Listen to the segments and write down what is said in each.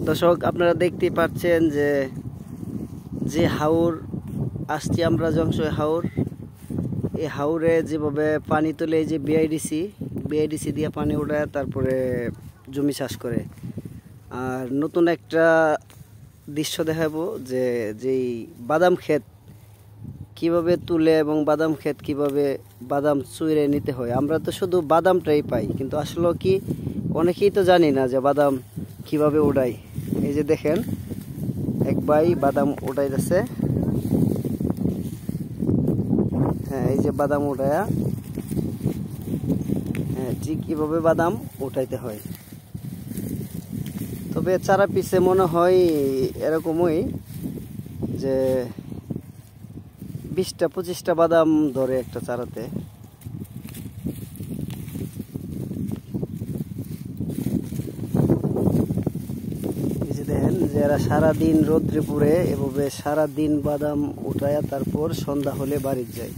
দর্শক, আপনারা দেখতেই পাচ্ছেন যে যে হাওর আসছি আমরা, জংশয় হাওর, এই হাওরে যেভাবে পানি তুলে, এই যে বিআইডিসি দিয়ে পানি ওঠায় তারপরে জমি চাষ করে। আর নতুন একটা দৃশ্য দেখাবো যে যেই বাদাম ক্ষেত কিভাবে তুলে এবং বাদাম ক্ষেত কিভাবে বাদাম চুইরে নিতে হয়। আমরা তো শুধু বাদামটাই পাই, কিন্তু আসলে কি অনেকেই তো জানি না যে বাদাম কিভাবে উড়াই। এই যে দেখেন, এক ভাই বাদাম উঠাইতেছে। হ্যাঁ, এই যে বাদাম উঠায়া, হ্যাঁ ঠিক কিভাবে বাদাম উঠাইতে হয়। তবে চারা পিছে মনে হয় এরকমই যে 20-25টা বাদাম ধরে একটা চারাতে। এই যে দেখেন যে এরা সারাদিন রোদ্রে পুড়ে এভাবে সারাদিন বাদাম উঠায়া তারপর সন্ধ্যা হলে বাড়ি যায়।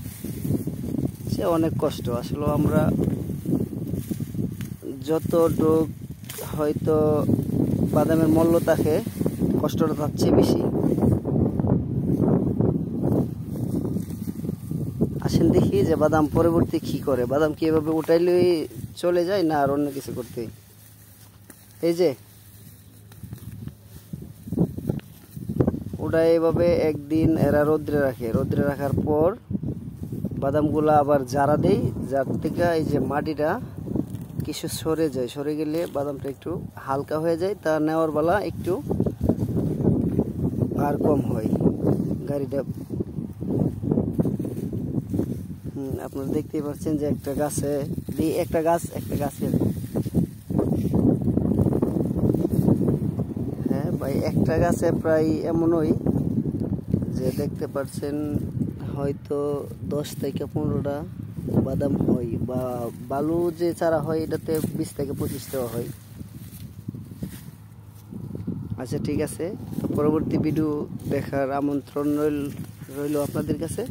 সে অনেক কষ্ট। আসলে আমরা যতটুক হয়তো বাদামের মূল্য থাকে, কষ্টটা তার চেয়ে বেশি। আসেন দেখি যে বাদাম পরবর্তী কি করে। বাদাম কি এভাবে উঠাইলেই চলে যায় না আর অন্য কিছু করতে? এই যে উঠায় এভাবে একদিন এরা রোদ্রে রাখে, রোদ্রে রাখার পর বাদামগুলা আবার জারা দেয়, যার থেকে এই যে মাটিটা কিছু সরে যায়, সরে গেলে বাদামটা একটু হালকা হয়ে যায়, তা নেওয়ার বেলা একটু আর কম হয় গাড়িটা। আপনারা দেখতেই পাচ্ছেন যে একটা গাছের হ্যাঁ ভাই, একটা গাছে প্রায় এমনই যে দেখতে পাচ্ছেন হয়তো 10 থেকে 15টা বাদাম হয়, বা বালু যে চারা হয় এটাতে 20 থেকে 25টা হয়। আচ্ছা ঠিক আছে, তো পরবর্তী ভিডিও দেখার আমন্ত্রণ রইল আপনাদের কাছে।